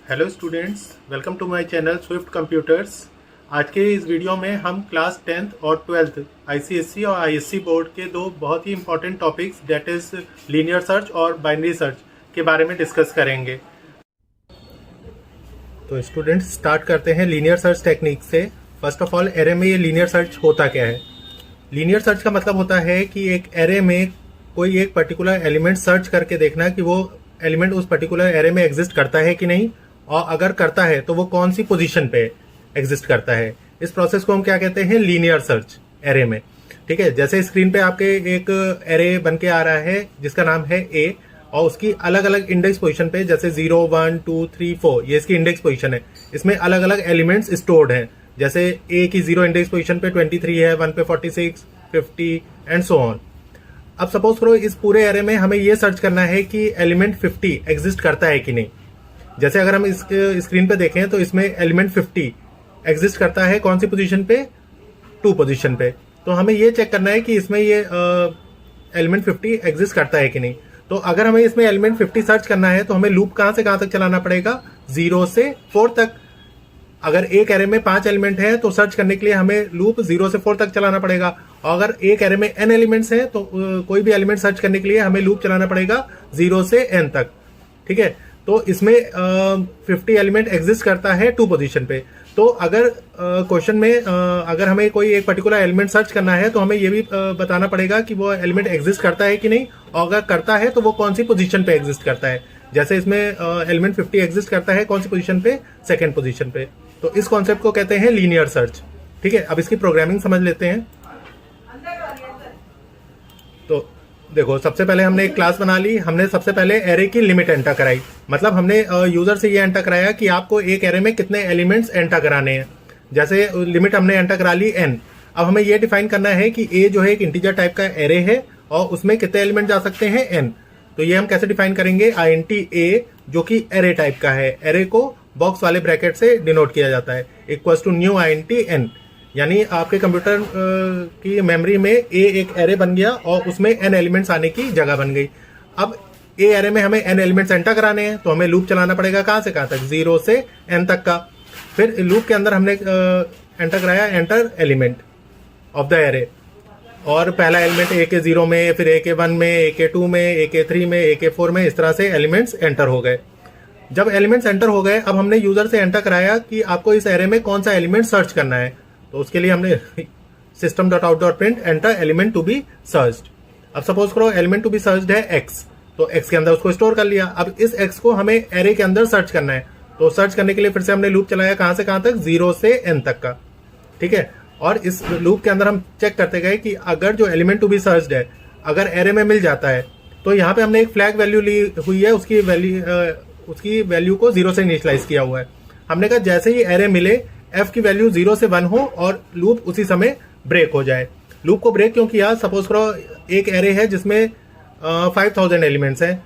Hello students, welcome to my channel swift computers. आज के इस वीडियो में हम क्लास 10th और 12th आईसीएसई और आईएससी बोर्ड के दो बहुत ही important topics that is linear search और बाइनरी सर्च के बारे में डिस्कस करेंगे। तो स्टूडेंट्स स्टार्ट करते हैं लीनियर सर्च टेक्निक से। फर्स्ट ऑफ ऑल, एरे में ये लीनियर सर्च होता क्या है? लीनियर सर्च का मतलब होता है कि एक एरे में कोई एक पर्टिकुलर एलिमेंट सर्च करके देखना कि वो एलिमेंट उस पर्टिकुलर एरे में एग्जिस्ट करता है कि नहीं, और अगर करता है तो वो कौन सी पोजीशन पे एग्जिस्ट करता है। इस प्रोसेस को हम क्या कहते हैं? लीनियर सर्च एरे में। ठीक है, जैसे स्क्रीन पे आपके एक एरे बन के आ रहा है जिसका नाम है ए, और उसकी अलग अलग इंडेक्स पोजीशन पे जैसे 0, 1, 2, 3, 4 ये इसकी इंडेक्स पोजीशन है। इसमें अलग अलग एलिमेंट्स स्टोर्ड हैं। जैसे ए की 0 इंडेक्स पोजीशन पे 23 है, 1 पे 46, 50 एंड सो ऑन। अब सपोज करो इस पूरे एरे में हमें ये सर्च करना है कि एलिमेंट 50 एग्जिस्ट करता है कि नहीं। जैसे अगर हम इसके स्क्रीन पे देखें तो इसमें एलिमेंट 50 एग्जिस्ट करता है कौन सी पोजीशन पे? 2 पोजीशन पे। तो हमें ये चेक करना है कि इसमें ये एलिमेंट 50 एग्जिस्ट करता है कि नहीं। तो अगर हमें इसमें एलिमेंट 50 सर्च करना है तो हमें लूप कहां से कहां तक चलाना पड़ेगा? 0 से 4 तक। अगर एक एरे में 5 एलिमेंट है तो सर्च करने के लिए हमें लूप 0 से 4 तक चलाना पड़ेगा। और अगर एक एरे में n एलिमेंट्स हैं तो कोई भी एलिमेंट सर्च करने के लिए हमें लूप चलाना पड़ेगा 0 से n तक। ठीक है, तो इसमें 50 एलिमेंट एग्जिस्ट करता है 2 पोजीशन पे। तो अगर क्वेश्चन में अगर हमें कोई एक पर्टिकुलर एलिमेंट सर्च करना है तो हमें ये भी बताना पड़ेगा कि वो एलिमेंट एग्जिस्ट करता है कि नहीं, और अगर करता है तो वो कौन सी पोजीशन पे एग्जिस्ट करता है। जैसे इसमें एलिमेंट 50 एग्जिस्ट करता है कौन सी पोजीशन पे? सेकंड पोजीशन पे। तो इस कॉन्सेप्ट को कहते हैं लीनियर सर्च। ठीक है, अब इसकी प्रोग्रामिंग समझ लेते हैं। तो देखो, सबसे पहले हमने एक क्लास बना ली। हमने सबसे पहले एरे की लिमिट एंटर कराई। मतलब हमने यूजर से ये एंटर कराया कि आपको एक एरे में कितने एलिमेंट्स एंटर कराने हैं। जैसे लिमिट हमने एंटर करा ली n। अब हमें ये डिफाइन करना है कि a जो है एक इंटीजर टाइप का एरे है और उसमें कितने एलिमेंट जा सकते हैं? n। तो ये हम कैसे डिफाइन करेंगे? int a जो कि एरे टाइप का है। एरे को बॉक्स वाले ब्रैकेट से डिनोट किया जाता है, equals to new int n। यानी आपके कंप्यूटर की मेमोरी में ए एक एरे बन गया और उसमें n एलिमेंट्स आने की जगह बन गई। अब ए एरे में हमें n एलिमेंट्स एंटर कराने हैं तो हमें लूप चलाना पड़ेगा कहां से कहां तक? 0 से n तक का। फिर लूप के अंदर हमने एंटर कराया enter element of the array, और पहला एलिमेंट ए के 0 में, फिर ए के 1 में, ए के 2 में, ए के 3 में, ए के 4 में, इस तरह से एलिमेंट्स एंटर हो गए। जब एलिमेंट्स एंटर हो गए, अब हमने यूजर से एंटर कराया कि आपको इस एरे में कौन सा एलिमेंट सर्च करना है। तो उसके लिए हमने system.out.print enter element to be searched. अब सपोज करो एलिमेंट टू बी सर्च्ड है x, तो x के अंदर उसको स्टोर कर लिया। अब इस x को हमें एरे के अंदर सर्च करना है, तो सर्च करने के लिए फिर से हमने लूप चलाया कहां से कहां तक? 0 से n तक का। ठीक है, और इस लूप के अंदर हम चेक करते गए कि अगर जो एलिमेंट टू बी सर्च्ड है अगर एरे में मिल जाता है तो यहाँ पे हमने एक फ्लैग वैल्यू ली हुई है, उसकी वैल्यू को 0 से इनिशियलाइज किया हुआ है। हमने कहा जैसे ही एरे मिले f की वैल्यू 0 से 1 हो और लूप उसी समय ब्रेक हो जाए। लूप को ब्रेक क्यों किया? सपोज करो एक एरे है जिसमें 5000 एलिमेंट्स हैं,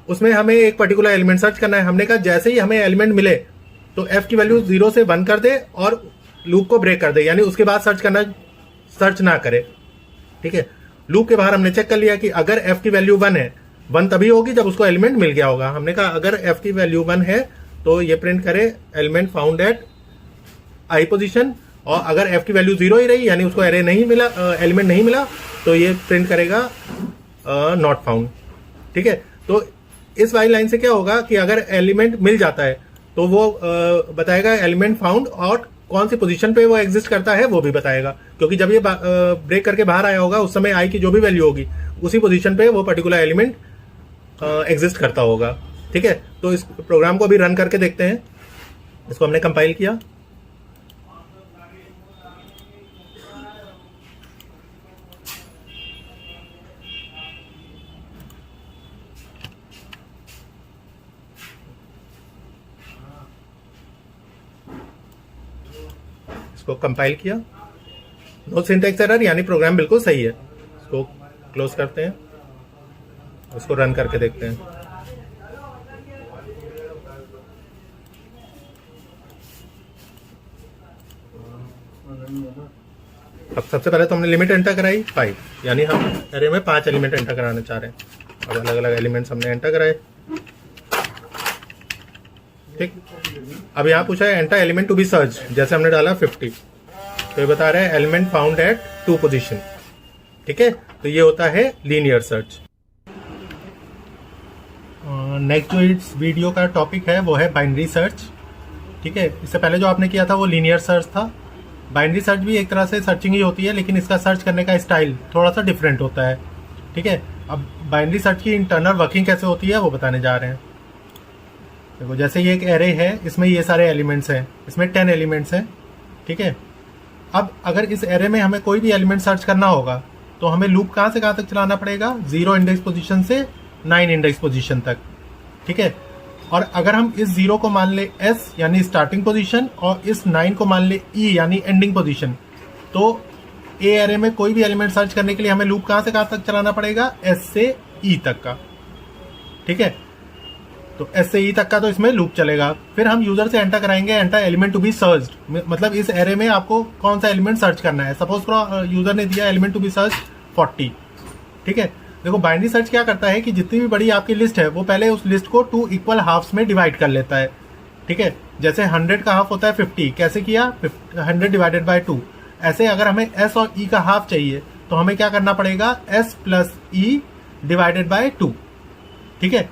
उसमें हमें एक पर्टिकुलर एलिमेंट सर्च करना है। हमने कहा जैसे ही हमें एलिमेंट मिले तो f की वैल्यू 0 से 1 कर दे और लूप को ब्रेक कर दे, यानी उसके बाद सर्च ना करे। ठीक है, लूप के बाहर हमने चेक कर लिया कि अगर f की वैल्यू 1 है, 1 तभी होगी जब उसको एलिमेंट मिल गया होगा। हमने कहा अगर f की वैल्यू 1 है तो ये प्रिंट करे element found at I position, और अगर f की वैल्यू 0 ही रही यानी उसको एरे नहीं मिला, एलिमेंट नहीं मिला, तो ये प्रिंट करेगा नॉट फाउंड। ठीक है, तो इस वाली लाइन से क्या होगा कि अगर एलिमेंट मिल जाता है तो वो बताएगा एलिमेंट फाउंड, और कौन सी पोजीशन पे वो एग्जिस्ट करता है वो भी बताएगा, क्योंकि जब ये ब्रेक करके बाहर आया होगा उस समय आई की जो भी वैल्यू होगी उसी पोजीशन पे वो पर्टिकुलर एलिमेंट एग्जिस्ट करता होगा। ठीक है, तो इस प्रोग्राम को अभी रन करके देखते हैं। इसको हमने कंपाइल किया। इसको कंपाइल किया, नो सिंटैक्स एरर, यानी प्रोग्राम बिल्कुल सही है। इसको क्लोज करते हैं, इसको रन करके देखते हैं। अब सबसे पहले तो हमने लिमिट एंटर कराई 5, यानी हम एरे में 5 एलिमेंट एंटर कराना चाह रहे हैं। अब अलग अलग एलिमेंट्स हमने एंटर कराए। ठीक। अब यहाँ पूछा है enter element to be search, जैसे हमने डाला 50, तो ये बता रहे हैं एलिमेंट फाउंड एट 2 पोजीशन। ठीक है, तो ये होता है लीनियर सर्च। नेक्स्ट जो इस वीडियो का टॉपिक है वो है बाइनरी सर्च। ठीक है, इससे पहले जो आपने किया था वो लीनियर सर्च था। बाइनरी सर्च भी एक तरह से सर्चिंग ही होती है, लेकिन इसका सर्च करने का स्टाइल थोड़ा सा डिफरेंट होता है। ठीक है, अब बाइनरी सर्च की इंटरनल वर्किंग कैसे होती है वो बताने जा रहे हैं। देखो, जैसे ये एक एरे है, इसमें ये सारे एलिमेंट्स हैं, इसमें 10 एलिमेंट्स हैं। ठीक है, अब अगर इस एरे में हमें कोई भी एलिमेंट सर्च करना होगा तो हमें लूप कहाँ से कहाँ तक चलाना पड़ेगा, 0 इंडेक्स पोजीशन से 9 इंडेक्स पोजीशन तक। ठीक है, और अगर हम इस 0 को मान ले S यानी स्टार्टिंग पोजीशन और इस 9 को मान ले E यानी एंडिंग पोजीशन, तो ए एरे में कोई भी एलिमेंट सर्च करने के लिए हमें लूप कहाँ से कहाँ तक चलाना पड़ेगा, S से E तक का। ठीक है, तो S से E तक का तो इसमें लूप चलेगा। फिर हम यूजर से एंटर कराएंगे enter element to be searched, मतलब इस एरे में आपको कौन सा एलिमेंट सर्च करना है। सपोज करो यूजर ने दिया एलिमेंट टू बी सर्च 40। ठीक है, देखो बाइनरी सर्च क्या करता है कि जितनी भी बड़ी आपकी लिस्ट है वो पहले उस लिस्ट को 2 इक्वल हाफ्स में डिवाइड कर लेता है। ठीक है, जैसे 100 का हाफ होता है 50, कैसे किया, 100 डिवाइडेड बाय 2। ऐसे अगर हमें S और E का हाफ चाहिए तो हमें क्या करना पड़ेगा, S plus E divided by 2। ठीक है,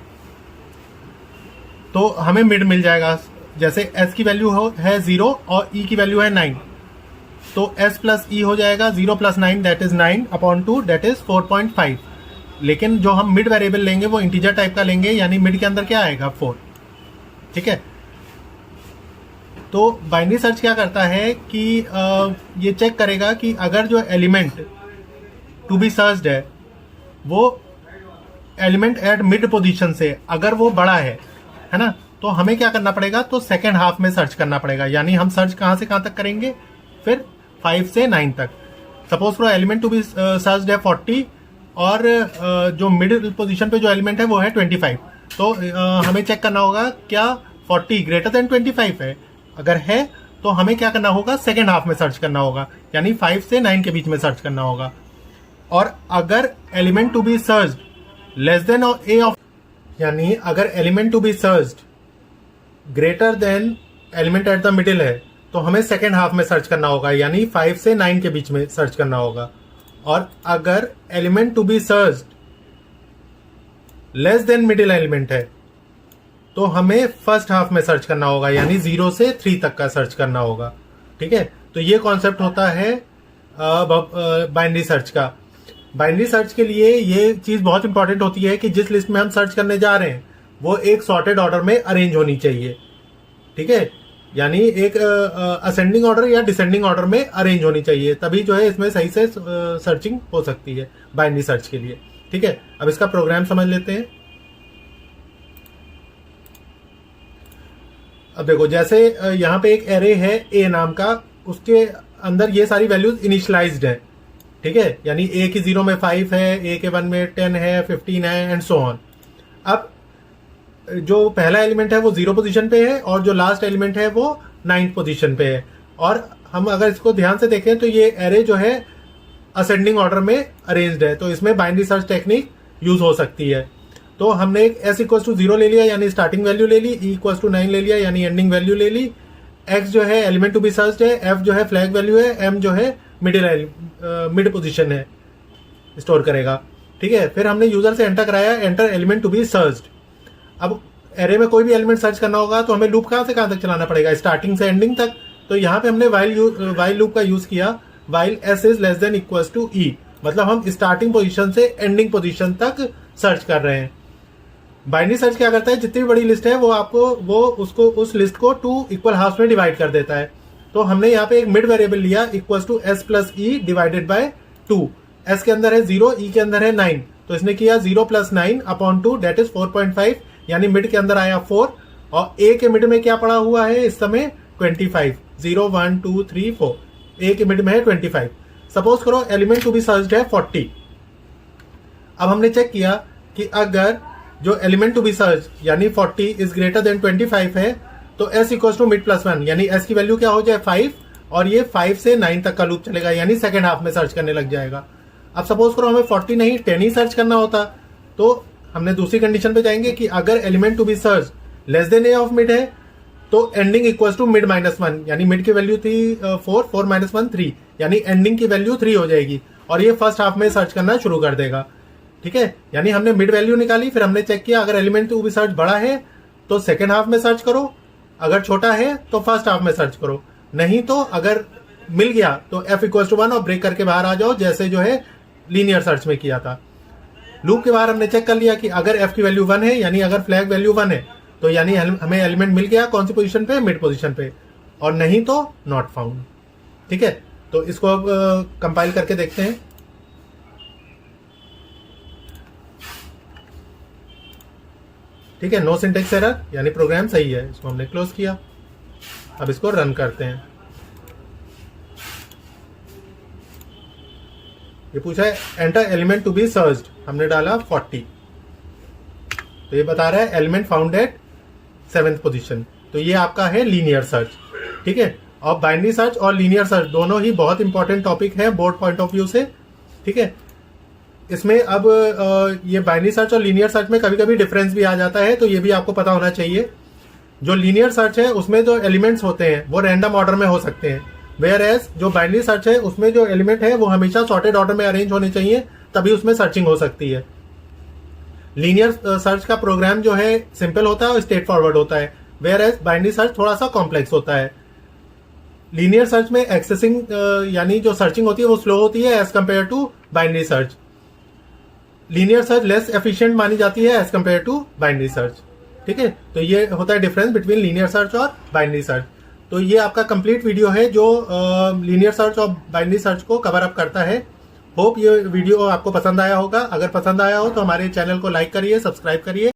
तो हमें मिड मिल जाएगा। जैसे S की वैल्यू है 0 और E की वैल्यू है 9, तो S प्लस E हो जाएगा 0 plus 9 that is 9 upon 2 that is 4.5। लेकिन जो हम मिड वेरिएबल लेंगे वो इंटीजर टाइप का लेंगे, यानी मिड के अंदर क्या आएगा, 4। ठीक है, तो बाइनरी सर्च क्या करता है कि ये चेक करेगा कि अगर जो एलिमेंट टू बी सर्च्ड है वो एलिमेंट एट मिड पोजीशन से अगर वो बड़ा है ना, तो हमें क्या करना पड़ेगा, तो सेकेंड हाफ में सर्च करना पड़ेगा। यानी हम सर्च कहां से कहां तक करेंगे, फिर 5 से 9 तक। सपोज करो एलिमेंट टू बी सर्च्ड है 40 और जो मिडिल पोजीशन पे जो एलिमेंट है वो है 25, तो हमें चेक करना होगा क्या 40 ग्रेटर देन 25 है। अगर है तो हमें क्या करना होगा, सेकेंड हाफ में सर्च करना होगा, यानी 5 से 9 के बीच में सर्च करना होगा। और अगर element to be searched less than a of, यानी अगर element to be searched greater than element at the middle है तो हमें सेकेंड हाफ में सर्च करना होगा, यानी 5 से 9 के बीच में सर्च करना होगा। और अगर element to be searched less than middle element है तो हमें फर्स्ट हाफ में सर्च करना होगा, यानी 0 से 3 तक का सर्च करना होगा। ठीक है, तो ये कॉन्सेप्ट होता है बाइनरी सर्च का। बाइनरी सर्च के लिए ये चीज बहुत इंपॉर्टेंट होती है कि जिस लिस्ट में हम सर्च करने जा रहे हैं वो एक सॉर्टेड ऑर्डर में अरेंज होनी चाहिए। ठीक है, यानी एक असेंडिंग ऑर्डर या डिसेंडिंग ऑर्डर में अरेंज होनी चाहिए, तभी जो है इसमें सही से सर्चिंग हो सकती है बाइनरी सर्च के लिए। ठीक है, अब इसका प्रोग्राम समझ लेते हैं। अब देखो, जैसे यहाँ पे एक एरे है ए नाम का, उसके अंदर ये सारी वैल्यूज इनिशियलाइज्ड है। ठीक है, यानी ए की 0 में 5 है, ए के 1 में 10 है, 15 है एंड सो ऑन। अब जो पहला एलिमेंट है वो 0 पोजीशन पे है और जो लास्ट एलिमेंट है वो 9th पोजीशन पे है। और हम अगर इसको ध्यान से देखें तो ये एरे जो है असेंडिंग ऑर्डर में अरेंज्ड है, तो इसमें बाइनरी सर्च टेक्निक यूज हो सकती है। तो हमने एक S इक्वल टू 0 ले लिया यानी स्टार्टिंग वैल्यू ले ली, E इक्वल टू 9 ले लिया यानी एंडिंग वैल्यू ले ली, X जो है एलिमेंट टू बी सर्च्ड है, F जो है फ्लैग वैल्यू है, M जो है मिड पोजीशन है, स्टोर करेगा। ठीक है, फिर हमने यूजर से एंटर कराया enter element to be searched. अब एरे में कोई भी एलिमेंट सर्च करना होगा तो हमें लूप कहां से कहां तक चलाना पड़ेगा, स्टार्टिंग से एंडिंग तक। तो यहाँ पे हमने वाइल लूप का यूज किया, while S is less than equal to E, मतलब हम स्टार्टिंग पोजीशन से एंडिंग पोजीशन तक सर्च कर रहे हैं। बाइनरी सर्च क्या करता है, जितनी बड़ी लिस्ट है वो उस लिस्ट को 2 इक्वल हाफ में डिवाइड कर देता है। तो हमने यहाँ पे एक मिड वेरिएबल लिया equal to S plus E divided by 2। S के अंदर है 0, E के अंदर है 9, तो इसने किया 0 प्लस 9 अपॉन 2 दैट इज 4.5, यानी मिड के अंदर आया 4 और A के मिड में क्या पड़ा हुआ है इस समय 25, 0 1 2 3 4, A के मिड में है 25। सपोज करो एलिमेंट टू बी सर्च्ड है 40। अब हमने चेक किया कि अगर जो एलिमेंट टू बी सर्च यानी 40 इज ग्रेटर देन 25 है तो S equal to mid plus 1, यानी S की वैल्यू क्या हो जाए 5 और ये 5 से 9 तक का लूप चलेगा, यानी सेकेंड हाफ में सर्च करने लग जाएगा। अब सपोज करो हमें 40 नहीं 10 ही सर्च करना होता, तो हमने दूसरी कंडीशन पे जाएंगे कि अगर element to be search less than a of mid है तो एंडिंग इक्वल टू मिड -1, यानी मिड की वैल्यू थी 4, 4 - 1 3, यानी एंडिंग की वैल्यू 3 हो जाएगी और ये फर्स्ट हाफ में सर्च करना शुरू कर देगा। ठीक है, यानी हमने मिड वैल्यू निकाली, फिर हमने चेक किया अगर एलिमेंट टू बी सर्च बड़ा है तो सेकेंड हाफ में सर्च करो, अगर छोटा है तो फर्स्ट हाफ में सर्च करो, नहीं तो अगर मिल गया तो f = 1 और ब्रेक करके बाहर आ जाओ, जैसे जो है लीनियर सर्च में किया था। लूप के बाहर हमने चेक कर लिया कि अगर f की वैल्यू 1 है, यानी अगर फ्लैग वैल्यू 1 है तो यानी हमें एलिमेंट मिल गया कौन सी पोजीशन पे, मिड पोजीशन पे, और नहीं तो नॉट फाउंड। ठीक है, तो इसको अब कंपाइल करके देखते हैं। ठीक है, नो सिंटेक्स एरर, यानी प्रोग्राम सही है, इसको हमने क्लोज किया। अब इसको रन करते हैं। ये पूछा है enter element to be searched, हमने डाला 40, तो ये बता रहा है element found at 7th position. तो ये आपका है लीनियर सर्च। ठीक है, और बाइनरी सर्च और लीनियर सर्च दोनों ही बहुत इंपॉर्टेंट टॉपिक है बोर्ड पॉइंट ऑफ व्यू से। ठीक है, इसमें अब ये बाइनरी सर्च और लीनियर सर्च में कभी कभी डिफरेंस भी आ जाता है, तो ये भी आपको पता होना चाहिए। जो लीनियर सर्च है उसमें जो एलिमेंट्स होते हैं वो रैंडम ऑर्डर में हो सकते हैं, वेयर एज जो बाइनरी सर्च है उसमें जो एलिमेंट है वो हमेशा सॉर्टेड ऑर्डर में अरेंज होने चाहिए, तभी उसमें सर्चिंग हो सकती है। लीनियर सर्च का प्रोग्राम जो है सिंपल होता है और स्ट्रेट फॉरवर्ड होता है, वेयर एज बाइनरी सर्च थोड़ा सा कॉम्प्लेक्स होता है। लीनियर सर्च में एक्सेसिंग यानी जो सर्चिंग होती है वो स्लो होती है as compare to binary search. Linear search less efficient मानी जाती है as compare to binary search. ठीक है, तो ये होता है डिफरेंस बिटवीन लीनियर सर्च और बाइनरी सर्च। तो ये आपका कंप्लीट वीडियो है जो लीनियर सर्च और बाइनरी सर्च को कवर अप करता है। होप ये वीडियो आपको पसंद आया होगा। अगर पसंद आया हो तो हमारे चैनल को लाइक करिए, सब्सक्राइब करिए।